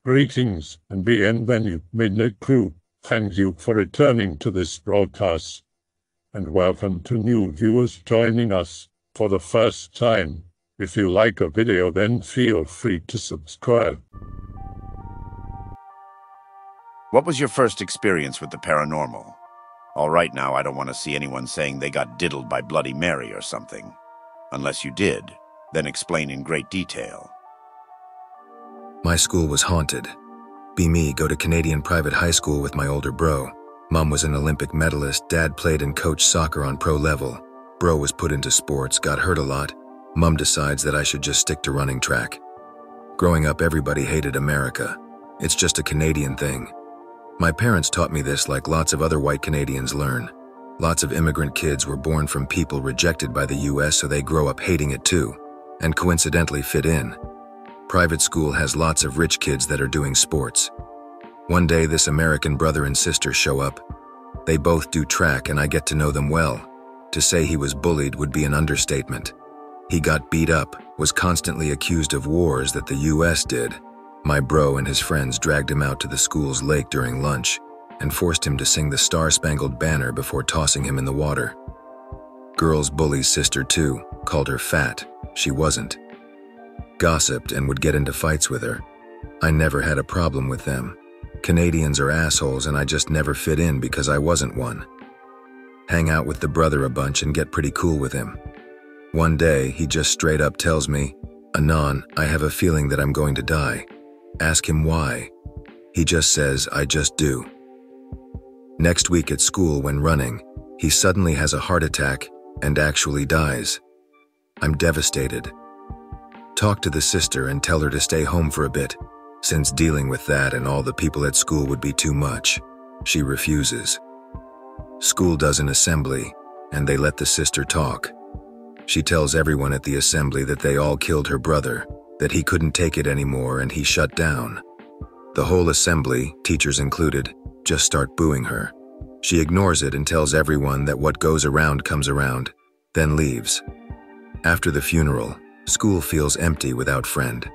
Greetings and bienvenue, Midnight Crew. Thank you for returning to this broadcast. And welcome to new viewers joining us for the first time. If you like a video, then feel free to subscribe. What was your first experience with the paranormal? All right now, I don't want to see anyone saying they got diddled by Bloody Mary or something. Unless you did, then explain in great detail. My school was haunted. Be me, go to Canadian private high school with my older bro. Mom was an Olympic medalist, dad played and coached soccer on pro level. Bro was put into sports, got hurt a lot. Mom decides that I should just stick to running track. Growing up, everybody hated America. It's just a Canadian thing. My parents taught me this like lots of other white Canadians learn. Lots of immigrant kids were born from people rejected by the US, so they grow up hating it too, and coincidentally fit in. Private school has lots of rich kids that are doing sports. One day, this American brother and sister show up. They both do track and I get to know them well. To say he was bullied would be an understatement. He got beat up, was constantly accused of wars that the US did. My bro and his friends dragged him out to the school's lake during lunch and forced him to sing the Star-Spangled Banner before tossing him in the water. Girls bully sister too, called her fat. She wasn't. Gossiped and would get into fights with her. I never had a problem with them. Canadians are assholes and I just never fit in because I wasn't one. Hang out with the brother a bunch and get pretty cool with him. One day, he just straight up tells me, "Anon, I have a feeling that I'm going to die." Ask him why. He just says, "I just do." Next week at school when running, he suddenly has a heart attack and actually dies. I'm devastated. Talk to the sister and tell her to stay home for a bit, since dealing with that and all the people at school would be too much. She refuses. School does an assembly, and they let the sister talk. She tells everyone at the assembly that they all killed her brother, that he couldn't take it anymore and he shut down. The whole assembly, teachers included, just start booing her. She ignores it and tells everyone that what goes around comes around, then leaves. After the funeral, school feels empty without friend.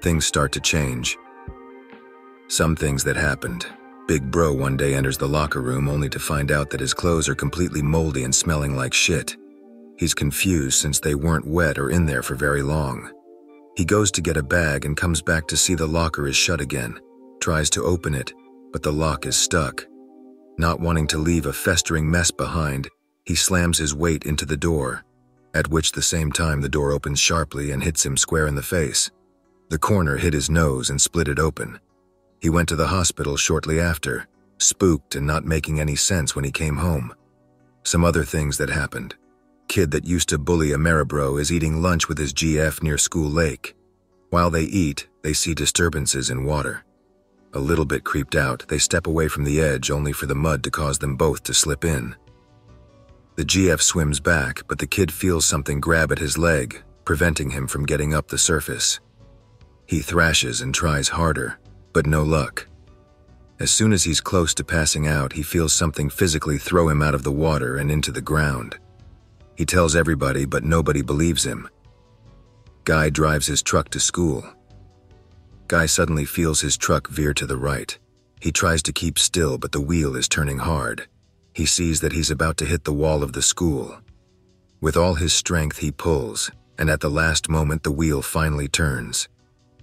Things start to change. Some things that happened. Big bro one day enters the locker room only to find out that his clothes are completely moldy and smelling like shit. He's confused since they weren't wet or in there for very long. He goes to get a bag and comes back to see the locker is shut again, tries to open it, but the lock is stuck. Not wanting to leave a festering mess behind, he slams his weight into the door, at which the same time the door opens sharply and hits him square in the face. The corner hit his nose and split it open. He went to the hospital shortly after, spooked and not making any sense when he came home. Some other things that happened. Kid that used to bully Ameribro is eating lunch with his GF near School Lake. While they eat, they see disturbances in water. A little bit creeped out, they step away from the edge only for the mud to cause them both to slip in. The GF swims back, but the kid feels something grab at his leg, preventing him from getting up the surface. He thrashes and tries harder, but no luck. As soon as he's close to passing out, he feels something physically throw him out of the water and into the ground. He tells everybody, but nobody believes him. Guy drives his truck to school. Guy suddenly feels his truck veer to the right. He tries to keep still, but the wheel is turning hard. He sees that he's about to hit the wall of the school. With all his strength, he pulls, and at the last moment, the wheel finally turns.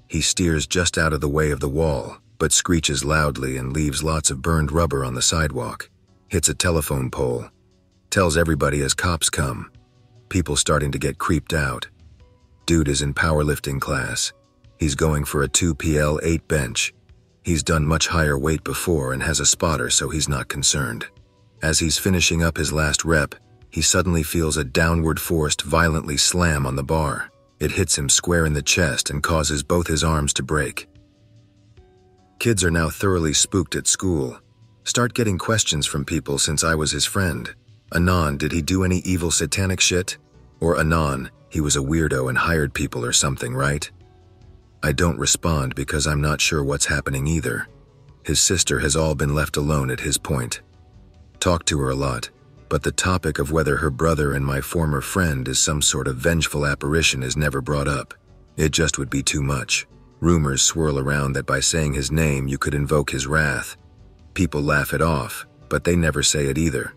He steers just out of the way of the wall, but screeches loudly and leaves lots of burned rubber on the sidewalk. Hits a telephone pole. Tells everybody as cops come. People starting to get creeped out. Dude is in powerlifting class. He's going for a 2PL8 bench. He's done much higher weight before and has a spotter, so he's not concerned. As he's finishing up his last rep, he suddenly feels a downward forced violently slam on the bar. It hits him square in the chest and causes both his arms to break. Kids are now thoroughly spooked at school. Start getting questions from people since I was his friend. Anon, did he do any evil satanic shit? Or Anon, he was a weirdo and hired people or something, right? I don't respond because I'm not sure what's happening either. His sister has all been left alone at his point. Talked to her a lot, but the topic of whether her brother and my former friend is some sort of vengeful apparition is never brought up. It just would be too much. Rumors swirl around that by saying his name you could invoke his wrath. People laugh it off, but they never say it either.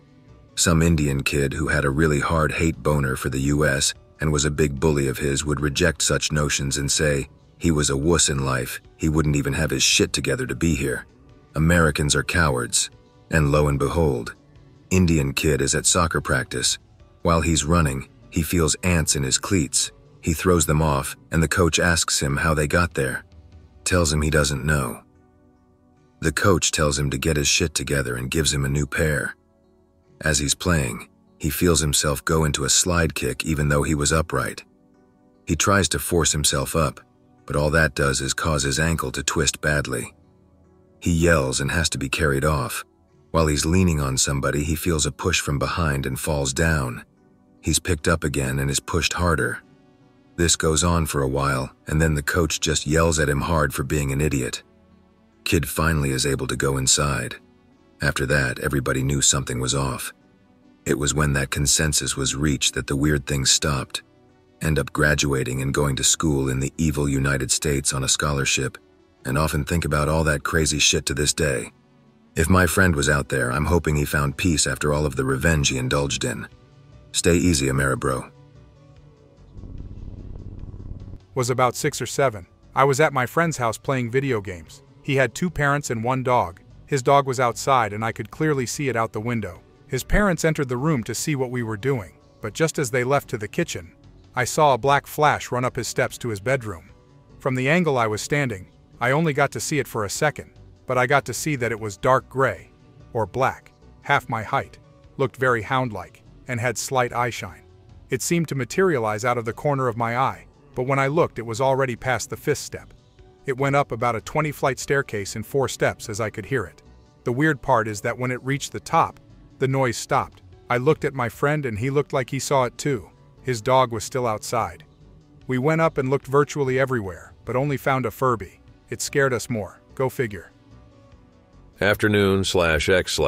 Some Indian kid who had a really hard hate boner for the US and was a big bully of his would reject such notions and say he was a wuss in life, he wouldn't even have his shit together to be here. Americans are cowards. And lo and behold, Indian kid is at soccer practice. While he's running, he feels ants in his cleats. He throws them off, and the coach asks him how they got there. Tells him he doesn't know. The coach tells him to get his shit together and gives him a new pair. As he's playing, he feels himself go into a slide kick even though he was upright. He tries to force himself up, but all that does is cause his ankle to twist badly. He yells and has to be carried off. While he's leaning on somebody, he feels a push from behind and falls down. He's picked up again and is pushed harder. This goes on for a while, and then the coach just yells at him hard for being an idiot. Kid finally is able to go inside. After that, everybody knew something was off. It was when that consensus was reached that the weird things stopped. End up graduating and going to school in the evil United States on a scholarship, and often think about all that crazy shit to this day. If my friend was out there, I'm hoping he found peace after all of the revenge he indulged in. Stay easy, Ameribro. Was about 6 or 7. I was at my friend's house playing video games. He had 2 parents and 1 dog. His dog was outside and I could clearly see it out the window. His parents entered the room to see what we were doing, but just as they left to the kitchen, I saw a black flash run up his steps to his bedroom. From the angle I was standing, I only got to see it for a second, but I got to see that it was dark gray, or black, half my height, looked very hound-like, and had slight eye shine. It seemed to materialize out of the corner of my eye, but when I looked it was already past the 5th step. It went up about a 20-flight staircase in 4 steps as I could hear it. The weird part is that when it reached the top, the noise stopped. I looked at my friend and he looked like he saw it too. His dog was still outside. We went up and looked virtually everywhere, but only found a Furby. It scared us more. Go figure. Afternoon/X/.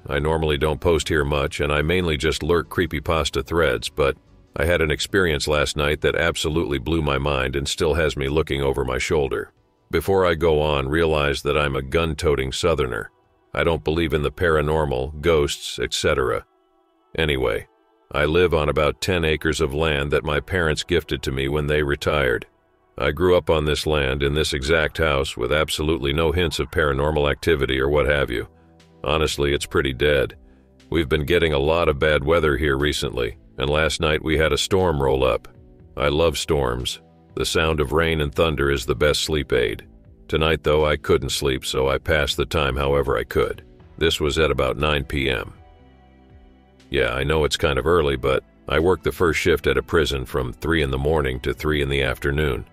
I normally don't post here much and I mainly just lurk creepypasta threads, but I had an experience last night that absolutely blew my mind and still has me looking over my shoulder. Before I go on, realize that I'm a gun-toting Southerner. I don't believe in the paranormal, ghosts, etc. Anyway, I live on about 10 acres of land that my parents gifted to me when they retired. I grew up on this land in this exact house with absolutely no hints of paranormal activity or what have you. Honestly, it's pretty dead. We've been getting a lot of bad weather here recently, and last night we had a storm roll up. I love storms. The sound of rain and thunder is the best sleep aid. Tonight, though, I couldn't sleep, so I passed the time however I could. This was at about 9 p.m. Yeah, I know it's kind of early, but I worked the first shift at a prison from 3 in the morning to 3 in the afternoon,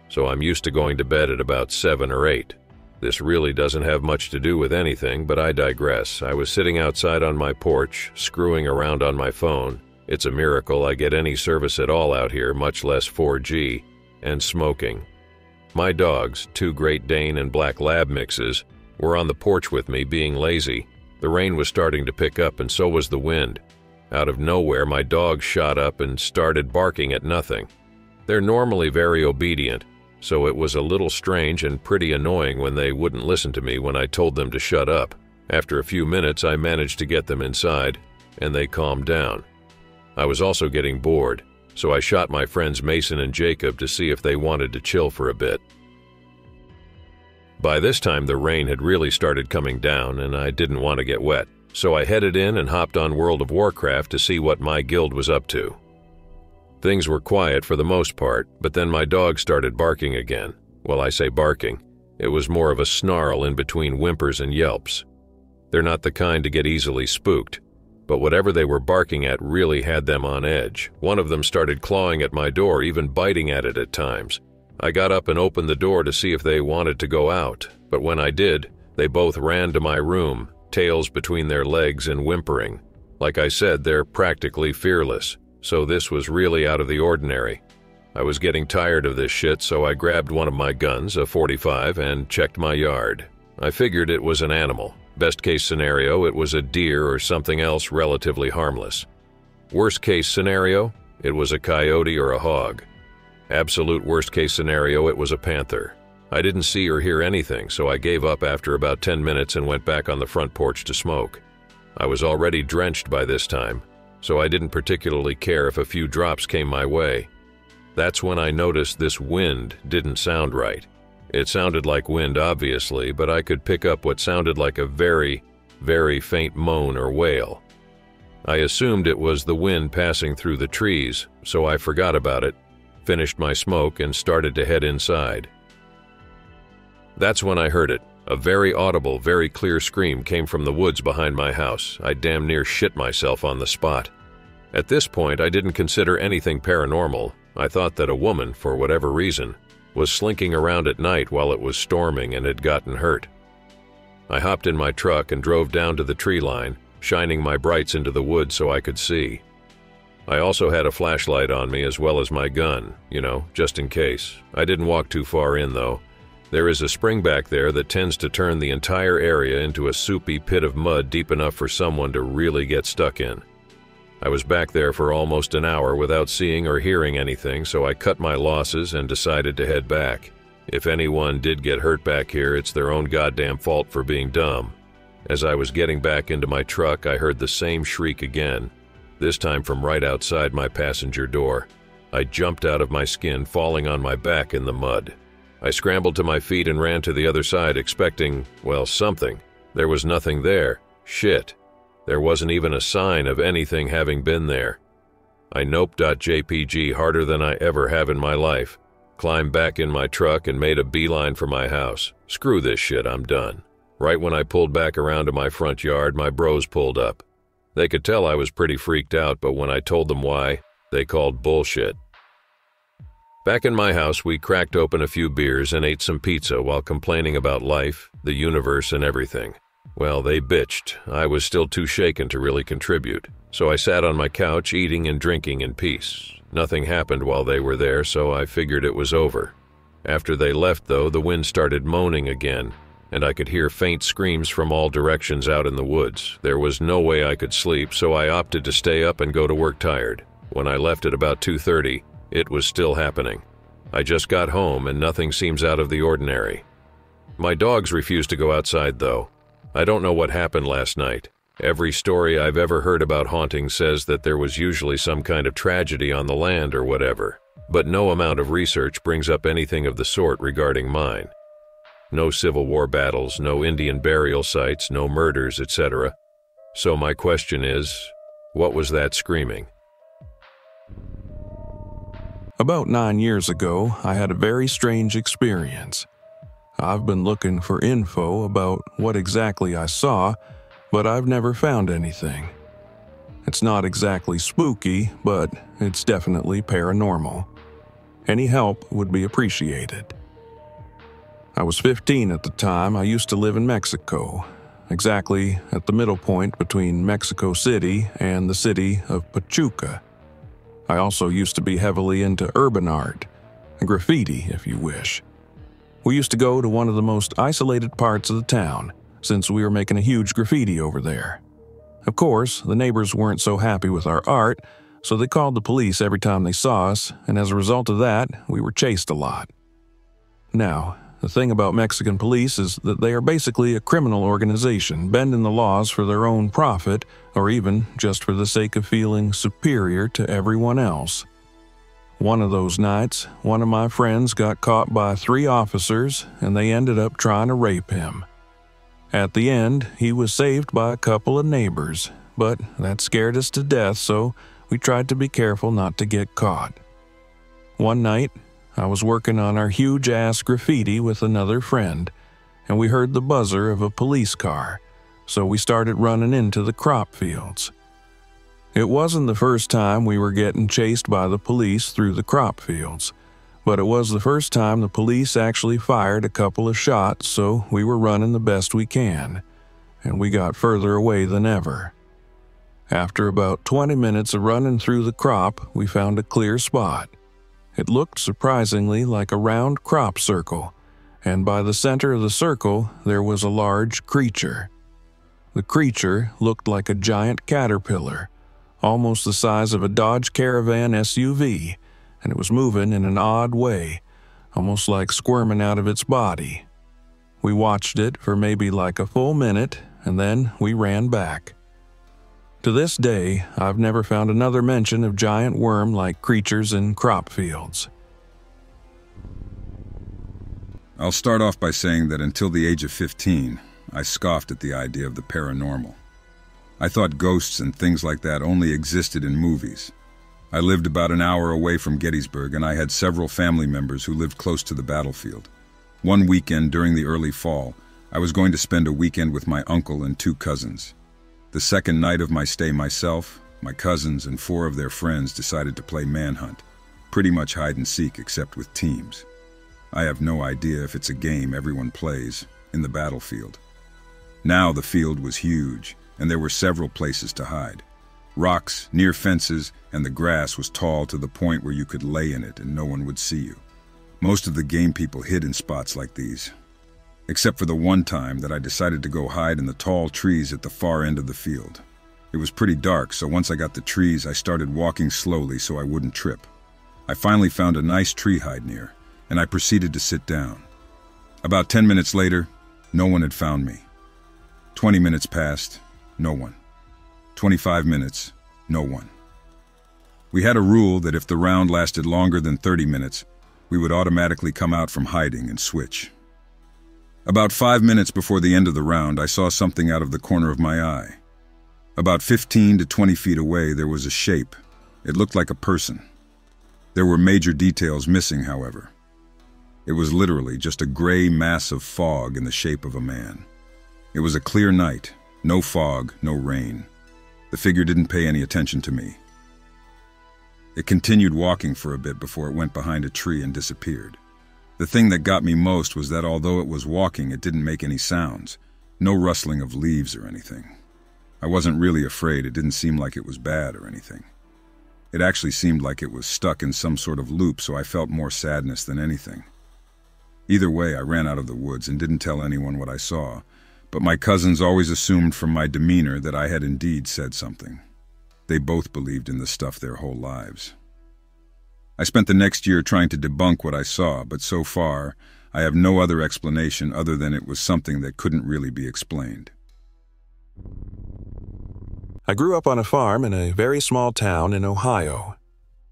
so I'm used to going to bed at about 7 or 8. This really doesn't have much to do with anything, but I digress. I was sitting outside on my porch, screwing around on my phone. It's a miracle I get any service at all out here, much less 4G, and smoking. My dogs, 2 Great Dane and Black Lab mixes, were on the porch with me being lazy. The rain was starting to pick up and so was the wind. Out of nowhere, my dogs shot up and started barking at nothing. They're normally very obedient, so it was a little strange and pretty annoying when they wouldn't listen to me when I told them to shut up. After a few minutes, I managed to get them inside, and they calmed down. I was also getting bored, so I shot my friends Mason and Jacob to see if they wanted to chill for a bit. By this time, the rain had really started coming down, and I didn't want to get wet, so I headed in and hopped on World of Warcraft to see what my guild was up to. Things were quiet for the most part, but then my dog started barking again. Well, I say barking. It was more of a snarl in between whimpers and yelps. They're not the kind to get easily spooked, but whatever they were barking at really had them on edge. One of them started clawing at my door, even biting at it at times. I got up and opened the door to see if they wanted to go out, but when I did, they both ran to my room, tails between their legs and whimpering. Like I said, they're practically fearless, so this was really out of the ordinary. I was getting tired of this shit, so I grabbed one of my guns, a .45, and checked my yard. I figured it was an animal. Best case scenario, it was a deer or something else relatively harmless. Worst case scenario, it was a coyote or a hog. Absolute worst case scenario, it was a panther. I didn't see or hear anything, so I gave up after about 10 minutes and went back on the front porch to smoke. I was already drenched by this time, so I didn't particularly care if a few drops came my way. That's when I noticed this wind didn't sound right. It sounded like wind, obviously, but I could pick up what sounded like a very, very faint moan or wail. I assumed it was the wind passing through the trees, so I forgot about it, finished my smoke, and started to head inside. That's when I heard it. A very audible, very clear scream came from the woods behind my house. I damn near shit myself on the spot. At this point, I didn't consider anything paranormal. I thought that a woman, for whatever reason, was slinking around at night while it was storming and had gotten hurt. I hopped in my truck and drove down to the tree line, shining my brights into the woods so I could see. I also had a flashlight on me as well as my gun, just in case. I didn't walk too far in, though. There is a spring back there that tends to turn the entire area into a soupy pit of mud deep enough for someone to really get stuck in. I was back there for almost an hour without seeing or hearing anything, so I cut my losses and decided to head back. If anyone did get hurt back here, it's their own goddamn fault for being dumb. As I was getting back into my truck, I heard the same shriek again, this time from right outside my passenger door. I jumped out of my skin, falling on my back in the mud. I scrambled to my feet and ran to the other side, expecting, something. There was nothing there. Shit. There wasn't even a sign of anything having been there. I nope.jpg harder than I ever have in my life, climbed back in my truck and made a beeline for my house. Screw this shit, I'm done. Right when I pulled back around to my front yard, my bros pulled up. They could tell I was pretty freaked out, but when I told them why, they called bullshit. Back in my house, we cracked open a few beers and ate some pizza while complaining about life, the universe, and everything. Well, they bitched. I was still too shaken to really contribute, so I sat on my couch eating and drinking in peace. Nothing happened while they were there, so I figured it was over. After they left, though, the wind started moaning again, and I could hear faint screams from all directions out in the woods. There was no way I could sleep, so I opted to stay up and go to work tired. When I left at about 2:30, it was still happening. I just got home and nothing seems out of the ordinary. My dogs refuse to go outside, though. I don't know what happened last night. Every story I've ever heard about hauntings says that there was usually some kind of tragedy on the land or whatever, but no amount of research brings up anything of the sort regarding mine. No Civil War battles, no Indian burial sites, no murders, etc. So my question is, what was that screaming? About 9 years ago, I had a very strange experience. I've been looking for info about what exactly I saw, but I've never found anything. It's not exactly spooky, but it's definitely paranormal. Any help would be appreciated. I was 15 at the time. I used to live in Mexico, exactly at the middle point between Mexico City and the city of Pachuca. I also used to be heavily into urban art, graffiti if you wish. We used to go to one of the most isolated parts of the town, since we were making a huge graffiti over there. Of course, the neighbors weren't so happy with our art, so they called the police every time they saw us, and as a result of that, we were chased a lot. Now, the thing about Mexican police is that they are basically a criminal organization, bending the laws for their own profit, or even just for the sake of feeling superior to everyone else. One of those nights, one of my friends got caught by 3 officers, and they ended up trying to rape him. At the end, he was saved by a couple of neighbors, but that scared us to death, so we tried to be careful not to get caught. One night, I was working on our huge-ass graffiti with another friend, and we heard the buzzer of a police car, so we started running into the crop fields. It wasn't the first time we were getting chased by the police through the crop fields, but it was the first time the police actually fired a couple of shots, so we were running the best we can, and we got further away than ever. After about 20 minutes of running through the crop, we found a clear spot. It looked surprisingly like a round crop circle, and by the center of the circle there was a large creature. The creature looked like a giant caterpillar, almost the size of a Dodge Caravan SUV, and it was moving in an odd way, almost like squirming out of its body. We watched it for maybe like a full minute, and then we ran back. To this day, I've never found another mention of giant worm-like creatures in crop fields. I'll start off by saying that until the age of 15, I scoffed at the idea of the paranormal. I thought ghosts and things like that only existed in movies. I lived about an hour away from Gettysburg, and I had several family members who lived close to the battlefield. One weekend during the early fall, I was going to spend a weekend with my uncle and 2 cousins. The second night of my stay, myself, my cousins, and 4 of their friends decided to play manhunt, pretty much hide and seek except with teams. I have no idea if it's a game everyone plays in the battlefield. Now the field was huge, and there were several places to hide. Rocks, near fences, and the grass was tall to the point where you could lay in it and no one would see you. Most of the game people hid in spots like these, except for the one time that I decided to go hide in the tall trees at the far end of the field. It was pretty dark, so once I got the trees, I started walking slowly so I wouldn't trip. I finally found a nice tree hide near, and I proceeded to sit down. About 10 minutes later, no one had found me. 20 minutes passed, no one. 25 minutes, no one. We had a rule that if the round lasted longer than 30 minutes, we would automatically come out from hiding and switch. About 5 minutes before the end of the round, I saw something out of the corner of my eye. About 15 to 20 feet away, there was a shape. It looked like a person. There were major details missing, however. It was literally just a gray mass of fog in the shape of a man. It was a clear night, no fog, no rain. The figure didn't pay any attention to me. It continued walking for a bit before it went behind a tree and disappeared. The thing that got me most was that although it was walking, it didn't make any sounds. No rustling of leaves or anything. I wasn't really afraid. It didn't seem like it was bad or anything. It actually seemed like it was stuck in some sort of loop, so I felt more sadness than anything. Either way, I ran out of the woods and didn't tell anyone what I saw, but my cousins always assumed from my demeanor that I had indeed said something. They both believed in the stuff their whole lives. I spent the next year trying to debunk what I saw, but so far, I have no other explanation other than it was something that couldn't really be explained. I grew up on a farm in a very small town in Ohio.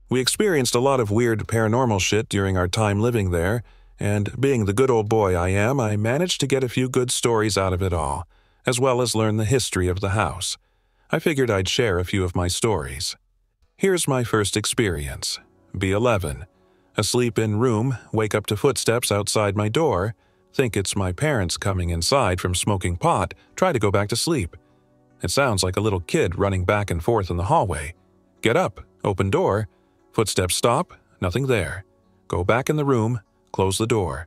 We experienced a lot of weird paranormal shit during our time living there, and being the good old boy I am, I managed to get a few good stories out of it all, as well as learn the history of the house. I figured I'd share a few of my stories. Here's my first experience. B11. Asleep in room, wake up to footsteps outside my door, think it's my parents coming inside from smoking pot, try to go back to sleep. It sounds like a little kid running back and forth in the hallway. Get up, open door, footsteps stop, nothing there. Go back in the room, close the door.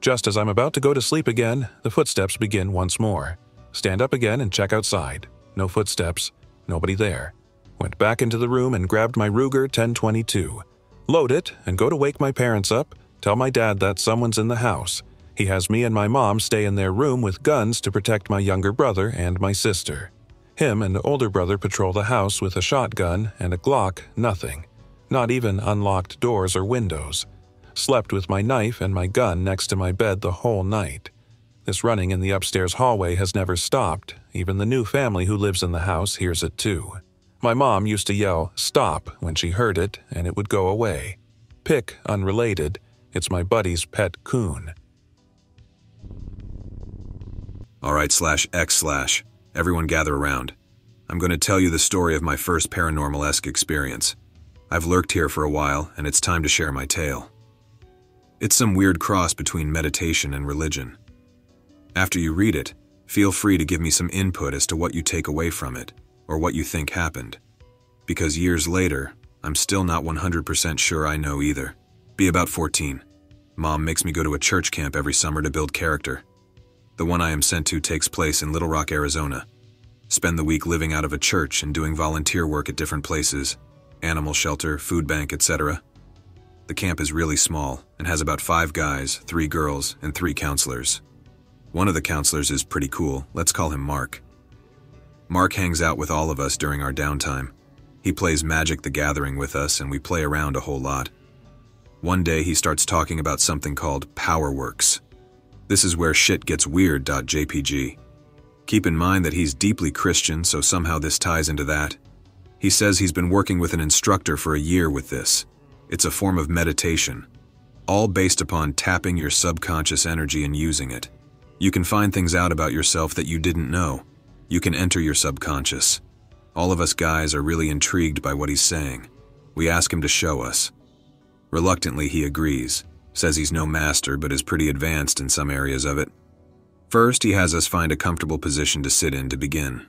Just as I'm about to go to sleep again, the footsteps begin once more. Stand up again and check outside. No footsteps, nobody there. Went back into the room and grabbed my Ruger 1022. Load it and go to wake my parents up, tell my dad that someone's in the house. He has me and my mom stay in their room with guns to protect my younger brother and my sister. Him and older brother patrol the house with a shotgun and a Glock, nothing. Not even unlocked doors or windows. Slept with my knife and my gun next to my bed the whole night. This running in the upstairs hallway has never stopped. Even the new family who lives in the house hears it too. My mom used to yell, "Stop," when she heard it, and it would go away. Pick, unrelated, it's my buddy's pet coon. Alright/X/. Everyone gather around. I'm going to tell you the story of my first paranormal-esque experience. I've lurked here for a while, and it's time to share my tale. It's some weird cross between meditation and religion. After you read it, feel free to give me some input as to what you take away from it, or what you think happened. Because years later, I'm still not 100% sure I know either. Be about 14. Mom makes me go to a church camp every summer to build character. The one I am sent to takes place in Little Rock, Arizona. Spend the week living out of a church and doing volunteer work at different places, animal shelter, food bank, etc. The camp is really small and has about 5 guys, 3 girls, and 3 counselors. One of the counselors is pretty cool. Let's call him Mark. Mark hangs out with all of us during our downtime. He plays Magic the Gathering with us and we play around a whole lot. One day he starts talking about something called PowerWorks. This is where shit gets weird.jpg. Keep in mind that he's deeply Christian, so somehow this ties into that. He says he's been working with an instructor for a year with this. It's a form of meditation, all based upon tapping your subconscious energy and using it. You can find things out about yourself that you didn't know. You can enter your subconscious. All of us guys are really intrigued by what he's saying. We ask him to show us. Reluctantly, he agrees, says he's no master but is pretty advanced in some areas of it. First, he has us find a comfortable position to sit in to begin.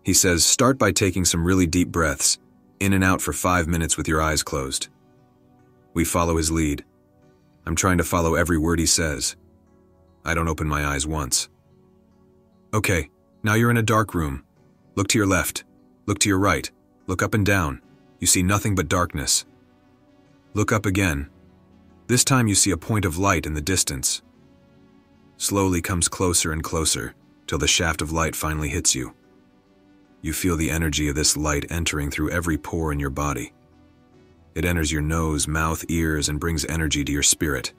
He says, start by taking some really deep breaths, in and out for 5 minutes with your eyes closed. We follow his lead. I'm trying to follow every word he says. I don't open my eyes once. Okay, now you're in a dark room. Look to your left. Look to your right. Look up and down. You see nothing but darkness. Look up again. This time you see a point of light in the distance. Slowly comes closer and closer, till the shaft of light finally hits you. You feel the energy of this light entering through every pore in your body. It enters your nose, mouth, ears, and brings energy to your spirit.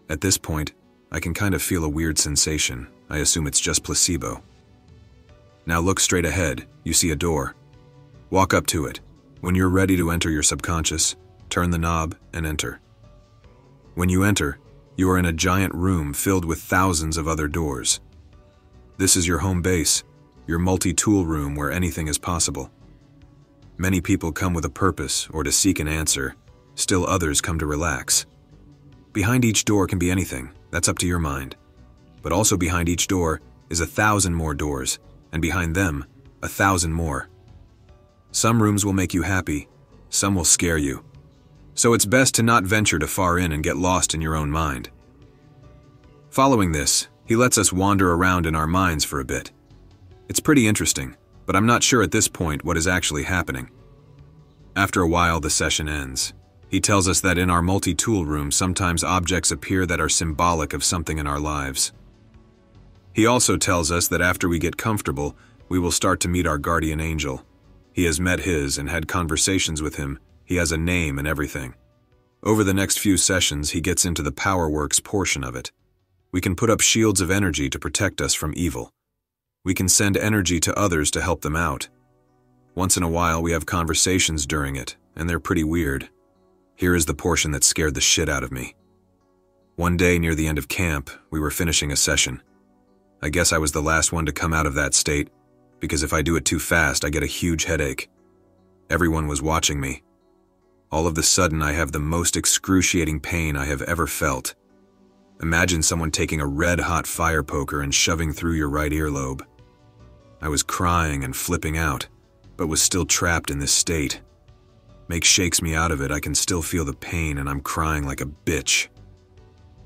At this point, I can kind of feel a weird sensation. I assume it's just placebo. Now look straight ahead. You see a door. Walk up to it. When you're ready to enter your subconscious, turn the knob and enter. When you enter, you are in a giant room filled with thousands of other doors. This is your home base, your multi-tool room where anything is possible. Many people come with a purpose or to seek an answer. Still others come to relax. Behind each door can be anything. That's up to your mind. But also behind each door is 1,000 more doors, and behind them, 1,000 more. Some rooms will make you happy, some will scare you. So it's best to not venture too far in and get lost in your own mind. Following this, he lets us wander around in our minds for a bit. It's pretty interesting, but I'm not sure at this point what is actually happening. After a while, the session ends. He tells us that in our multi-tool room, sometimes objects appear that are symbolic of something in our lives. He also tells us that after we get comfortable, we will start to meet our guardian angel. He has met his and had conversations with him. He has a name and everything. Over the next few sessions, he gets into the PowerWorks portion of it. We can put up shields of energy to protect us from evil. We can send energy to others to help them out. Once in a while, we have conversations during it, and they're pretty weird. Here is the portion that scared the shit out of me. One day near the end of camp, we were finishing a session. I guess I was the last one to come out of that state, because if I do it too fast, I get a huge headache. Everyone was watching me. All of a sudden, I have the most excruciating pain I have ever felt. Imagine someone taking a red-hot fire poker and shoving through your right earlobe. I was crying and flipping out, but was still trapped in this state. Make shakes me out of it, I can still feel the pain and I'm crying like a bitch.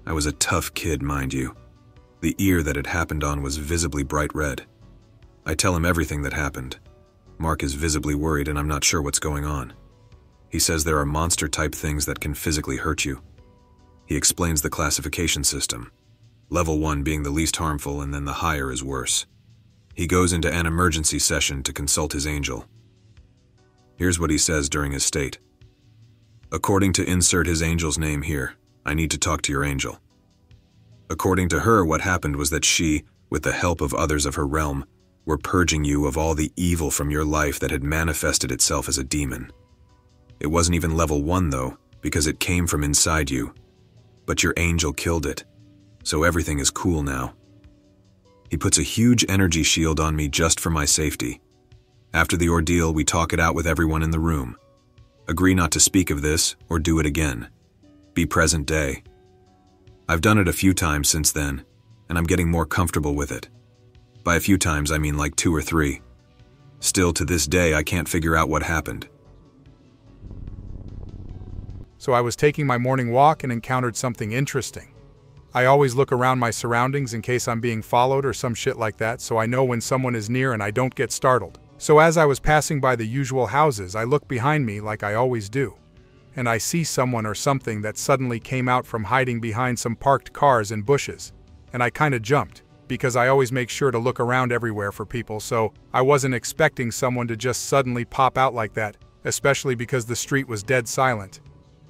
I was a tough kid, mind you. The ear that it happened on was visibly bright red. I tell him everything that happened. Mark is visibly worried and I'm not sure what's going on. He says there are monster-type things that can physically hurt you. He explains the classification system, level 1 being the least harmful and then the higher is worse. He goes into an emergency session to consult his angel. Here's what he says during his state. According to insert his angel's name here, I need to talk to your angel. According to her, what happened was that she, with the help of others of her realm, were purging you of all the evil from your life that had manifested itself as a demon. It wasn't even level 1 though, because it came from inside you. But your angel killed it, so everything is cool now. He puts a huge energy shield on me just for my safety. After the ordeal, we talk it out with everyone in the room. Agree not to speak of this or do it again. Be present day. I've done it a few times since then, and I'm getting more comfortable with it. By a few times, I mean like 2 or 3. Still, to this day, I can't figure out what happened. So I was taking my morning walk and encountered something interesting. I always look around my surroundings in case I'm being followed or some shit like that, so I know when someone is near and I don't get startled. So as I was passing by the usual houses, I look behind me like I always do. And I see someone or something that suddenly came out from hiding behind some parked cars and bushes. And I kinda jumped, because I always make sure to look around everywhere for people, so I wasn't expecting someone to just suddenly pop out like that, especially because the street was dead silent.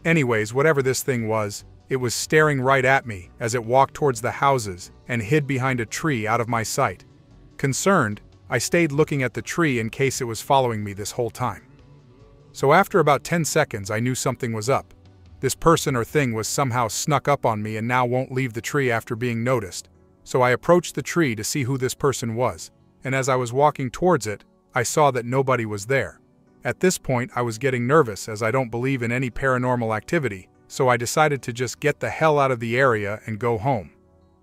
Anyways, whatever this thing was, it was staring right at me as it walked towards the houses and hid behind a tree out of my sight. Concerned, I stayed looking at the tree in case it was following me this whole time. So after about 10 seconds, I knew something was up. This person or thing was somehow snuck up on me and now won't leave the tree after being noticed. So I approached the tree to see who this person was, and as I was walking towards it, I saw that nobody was there. At this point, I was getting nervous as I don't believe in any paranormal activity, so I decided to just get the hell out of the area and go home.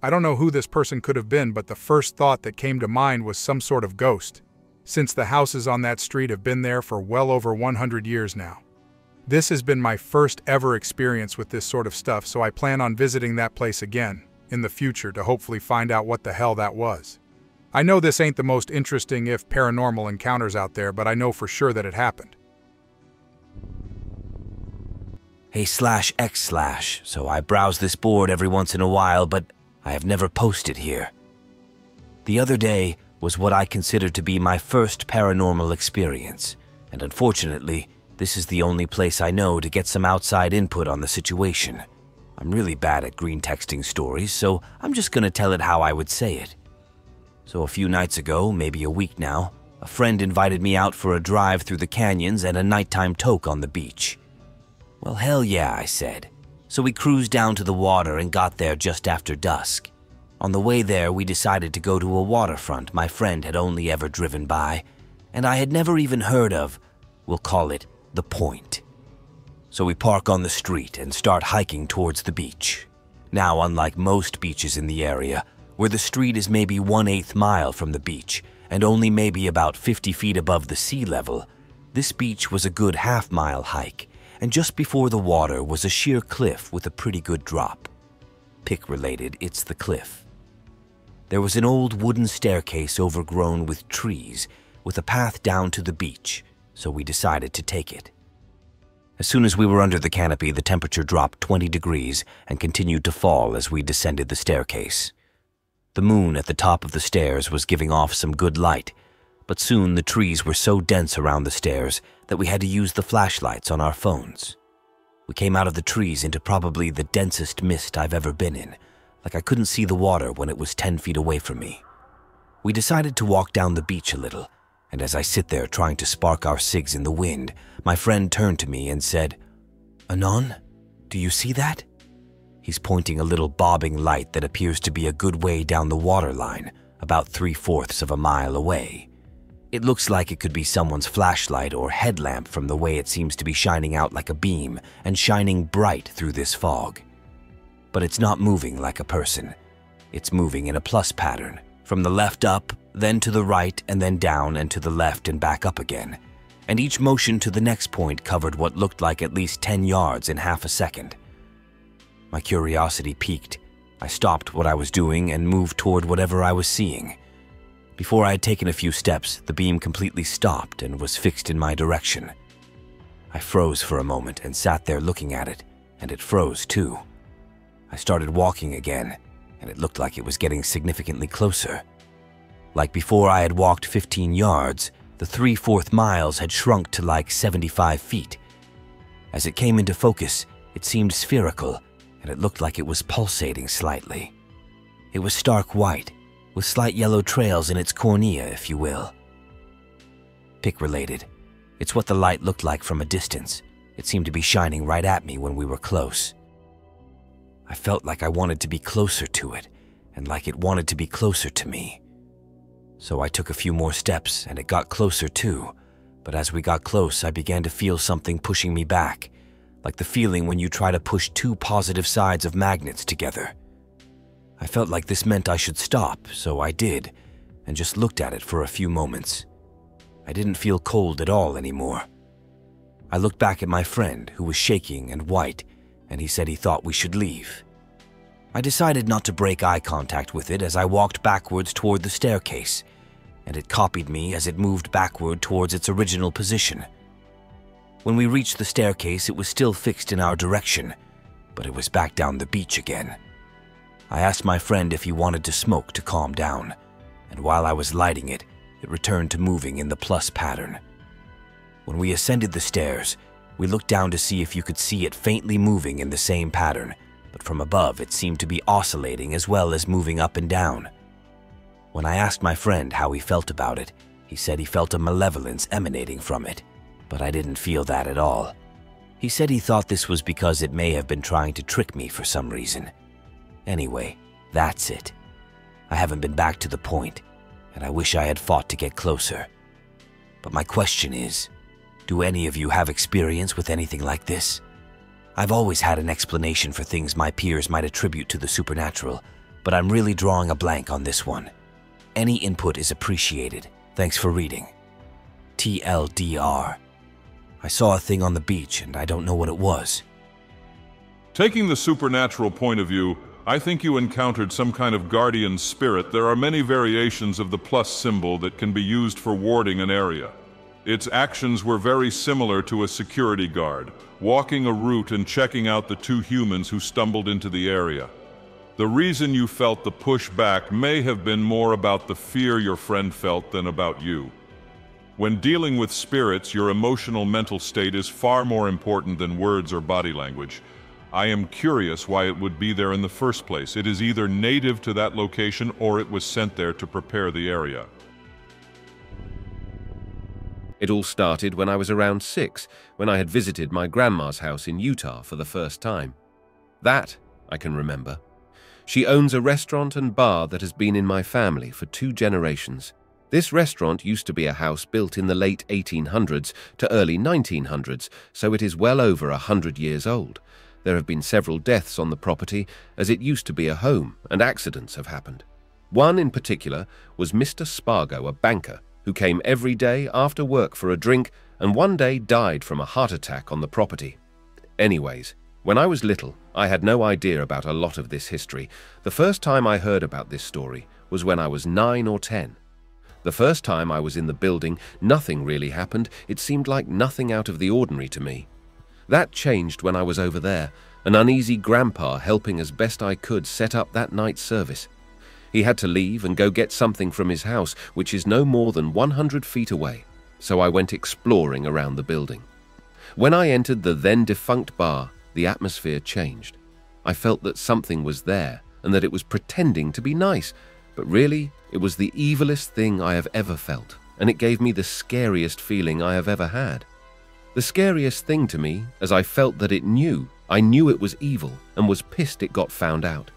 I don't know who this person could have been, but the first thought that came to mind was some sort of ghost, since the houses on that street have been there for well over 100 years now. This has been my first ever experience with this sort of stuff, so I plan on visiting that place again in the future to hopefully find out what the hell that was. I know this ain't the most interesting if paranormal encounters out there, but I know for sure that it happened. Hey /x/, so I browse this board every once in a while, but I have never posted here. The other day was what I consider to be my first paranormal experience, and unfortunately, this is the only place I know to get some outside input on the situation. I'm really bad at green texting stories, so I'm just gonna tell it how I would say it. So a few nights ago, maybe a week now, a friend invited me out for a drive through the canyons and a nighttime toke on the beach. Well, hell yeah, I said. So we cruised down to the water and got there just after dusk. On the way there, we decided to go to a waterfront my friend had only ever driven by, and I had never even heard of, we'll call it, the Point. So we park on the street and start hiking towards the beach. Now, unlike most beaches in the area, where the street is maybe 1/8 mile from the beach and only maybe about 50 feet above the sea level, this beach was a good half-mile hike, and just before the water was a sheer cliff with a pretty good drop. Pick-related, it's the cliff. There was an old wooden staircase overgrown with trees, with a path down to the beach, so we decided to take it. As soon as we were under the canopy, the temperature dropped 20 degrees and continued to fall as we descended the staircase. The moon at the top of the stairs was giving off some good light, but soon the trees were so dense around the stairs that we had to use the flashlights on our phones. We came out of the trees into probably the densest mist I've ever been in, like I couldn't see the water when it was 10 feet away from me. We decided to walk down the beach a little, and as I sit there trying to spark our cigs in the wind, my friend turned to me and said, "Anon, do you see that?" He's pointing a little bobbing light that appears to be a good way down the water line, about 3/4 of a mile away. It looks like it could be someone's flashlight or headlamp from the way it seems to be shining out like a beam and shining bright through this fog. But it's not moving like a person. It's moving in a plus pattern, from the left up, then to the right, and then down and to the left and back up again. And each motion to the next point covered what looked like at least 10 yards in half a second. My curiosity piqued. I stopped what I was doing and moved toward whatever I was seeing. Before I had taken a few steps, the beam completely stopped and was fixed in my direction. I froze for a moment and sat there looking at it, and it froze too. I started walking again, and it looked like it was getting significantly closer. Like before I had walked 15 yards, the 3/4 miles had shrunk to like 75 feet. As it came into focus, it seemed spherical, and it looked like it was pulsating slightly. It was stark white, with slight yellow trails in its cornea, if you will. Pick-related, it's what the light looked like from a distance. It seemed to be shining right at me when we were close. I felt like I wanted to be closer to it, and like it wanted to be closer to me. So I took a few more steps, and it got closer too. But as we got close, I began to feel something pushing me back, like the feeling when you try to push two positive sides of magnets together. I felt like this meant I should stop, so I did, and just looked at it for a few moments. I didn't feel cold at all anymore. I looked back at my friend, who was shaking and white, and he said he thought we should leave. I decided not to break eye contact with it as I walked backwards toward the staircase, and it copied me as it moved backward towards its original position. When we reached the staircase, it was still fixed in our direction, but it was back down the beach again. I asked my friend if he wanted to smoke to calm down, and while I was lighting it, it returned to moving in the plus pattern. When we ascended the stairs, We looked down to see if you could see it faintly moving in the same pattern, but from above it seemed to be oscillating as well as moving up and down. When I asked my friend how he felt about it, he said he felt a malevolence emanating from it, but I didn't feel that at all. He said he thought this was because it may have been trying to trick me for some reason. Anyway, that's it. I haven't been back to the point, and I wish I had fought to get closer. But my question is, do any of you have experience with anything like this? I've always had an explanation for things my peers might attribute to the supernatural, but I'm really drawing a blank on this one. Any input is appreciated. Thanks for reading. TLDR. I saw a thing on the beach and I don't know what it was. Taking the supernatural point of view, I think you encountered some kind of guardian spirit. There are many variations of the plus symbol that can be used for warding an area. Its actions were very similar to a security guard, walking a route and checking out the two humans who stumbled into the area. The reason you felt the pushback may have been more about the fear your friend felt than about you. When dealing with spirits, your emotional mental state is far more important than words or body language. I am curious why it would be there in the first place. It is either native to that location or it was sent there to prepare the area. It all started when I was around 6, when I had visited my grandma's house in Utah for the first time. That I can remember. She owns a restaurant and bar that has been in my family for 2 generations. This restaurant used to be a house built in the late 1800s to early 1900s, so it is well over 100 years old. There have been several deaths on the property, as it used to be a home, and accidents have happened. One in particular was Mr. Spargo, a banker, who came every day after work for a drink and one day died from a heart attack on the property. Anyways, when I was little, I had no idea about a lot of this history. The first time I heard about this story was when I was 9 or 10. The first time I was in the building, nothing really happened. It seemed like nothing out of the ordinary to me. That changed when I was over there, an uneasy grandpa helping as best I could set up that night's service. He had to leave and go get something from his house, which is no more than 100 feet away, so I went exploring around the building. When I entered the then-defunct bar, the atmosphere changed. I felt that something was there and that it was pretending to be nice, but really, it was the evilest thing I have ever felt, and it gave me the scariest feeling I have ever had. The scariest thing to me, as I felt that I knew it was evil and was pissed it got found out.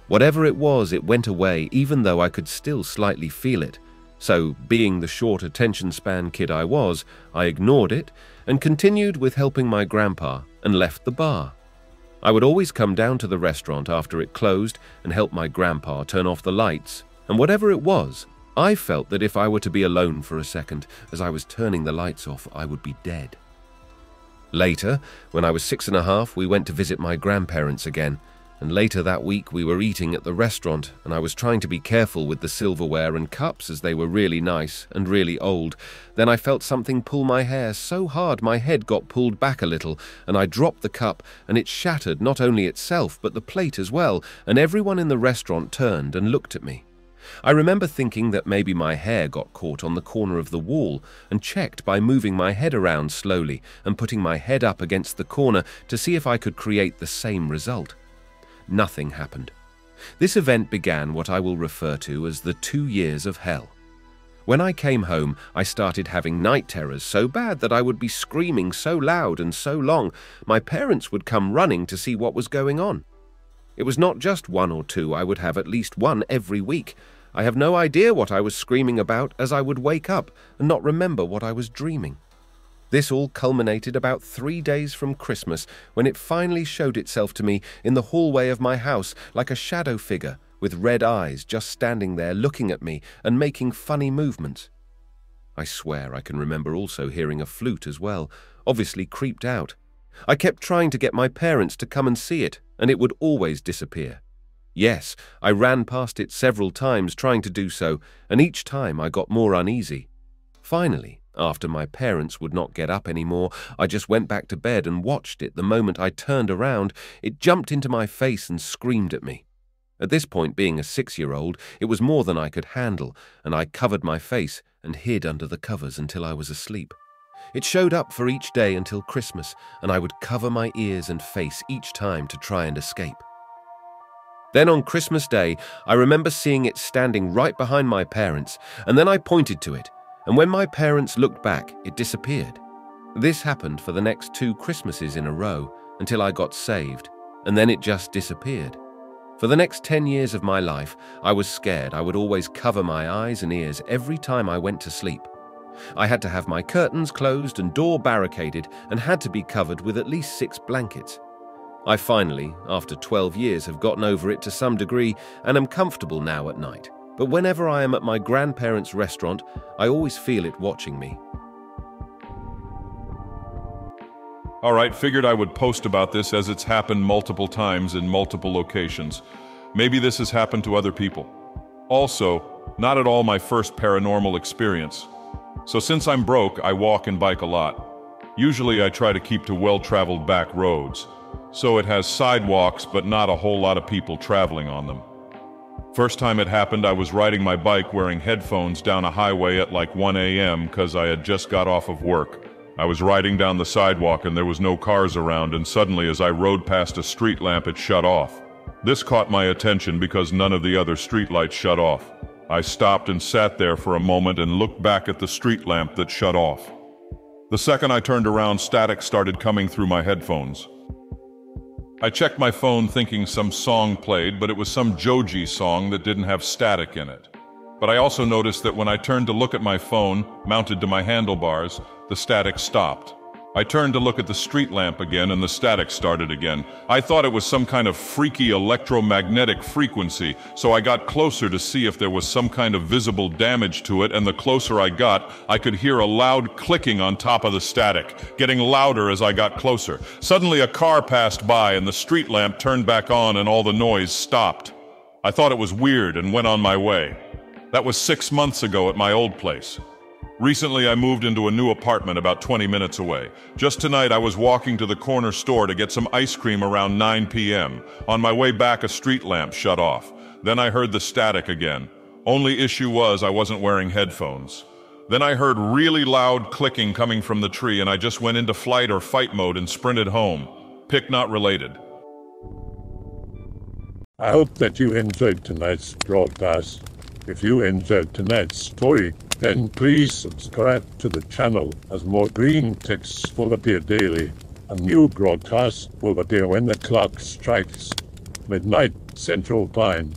Whatever it was, it went away even though I could still slightly feel it. So, being the short attention span kid I was, I ignored it and continued with helping my grandpa and left the bar. I would always come down to the restaurant after it closed and help my grandpa turn off the lights, and whatever it was, I felt that if I were to be alone for a second as I was turning the lights off, I would be dead. Later, when I was 6.5, we went to visit my grandparents again, and later that week we were eating at the restaurant, and I was trying to be careful with the silverware and cups as they were really nice and really old. Then I felt something pull my hair so hard my head got pulled back a little, and I dropped the cup, and it shattered not only itself but the plate as well, and everyone in the restaurant turned and looked at me. I remember thinking that maybe my hair got caught on the corner of the wall and checked by moving my head around slowly and putting my head up against the corner to see if I could create the same result. Nothing happened. This event began what I will refer to as the 2 years of hell. When I came home, I started having night terrors so bad that I would be screaming so loud and so long, my parents would come running to see what was going on. It was not just 1 or 2, I would have at least 1 every week. I have no idea what I was screaming about, as I would wake up and not remember what I was dreaming. This all culminated about 3 days from Christmas, when it finally showed itself to me in the hallway of my house like a shadow figure with red eyes just standing there looking at me and making funny movements. I swear I can remember also hearing a flute as well, obviously creeped out. I kept trying to get my parents to come and see it, and it would always disappear. Yes, I ran past it several times trying to do so, and each time I got more uneasy. Finally, after my parents would not get up anymore, I just went back to bed and watched it. The moment I turned around, it jumped into my face and screamed at me. At this point, being a 6-year-old, it was more than I could handle, and I covered my face and hid under the covers until I was asleep. It showed up for each day until Christmas, and I would cover my ears and face each time to try and escape. Then on Christmas Day, I remember seeing it standing right behind my parents, and then I pointed to it, and when my parents looked back, it disappeared. This happened for the next 2 Christmases in a row, until I got saved, and then it just disappeared. For the next 10 years of my life, I was scared. I would always cover my eyes and ears every time I went to sleep. I had to have my curtains closed and door barricaded and had to be covered with at least 6 blankets. I finally, after 12 years, have gotten over it to some degree and am comfortable now at night. But whenever I am at my grandparents' restaurant, I always feel it watching me. All right, figured I would post about this as it's happened multiple times in multiple locations. Maybe this has happened to other people. Also, not at all my first paranormal experience. So since I'm broke, I walk and bike a lot. Usually I try to keep to well-traveled back roads, so it has sidewalks but not a whole lot of people traveling on them. First time it happened, I was riding my bike wearing headphones down a highway at like 1 a.m. because I had just got off of work. I was riding down the sidewalk and there was no cars around, and suddenly as I rode past a street lamp it shut off. This caught my attention because none of the other street lights shut off. I stopped and sat there for a moment and looked back at the street lamp that shut off. The second I turned around, static started coming through my headphones. I checked my phone thinking some song played, but it was some Joji song that didn't have static in it. But I also noticed that when I turned to look at my phone, mounted to my handlebars, the static stopped. I turned to look at the street lamp again and the static started again. I thought it was some kind of freaky electromagnetic frequency, so I got closer to see if there was some kind of visible damage to it, and the closer I got, I could hear a loud clicking on top of the static, getting louder as I got closer. Suddenly a car passed by and the street lamp turned back on and all the noise stopped. I thought it was weird and went on my way. That was 6 months ago at my old place. Recently, I moved into a new apartment about 20 minutes away. Just tonight, I was walking to the corner store to get some ice cream around 9 p.m. On my way back, a street lamp shut off. Then I heard the static again. Only issue was I wasn't wearing headphones. Then I heard really loud clicking coming from the tree, and I just went into flight or fight mode and sprinted home. Pick not related. I hope that you enjoyed tonight's broadcast. If you enjoyed tonight's story, then please subscribe to the channel, as more Greentext will appear daily. A new broadcast will appear when the clock strikes midnight Central Time.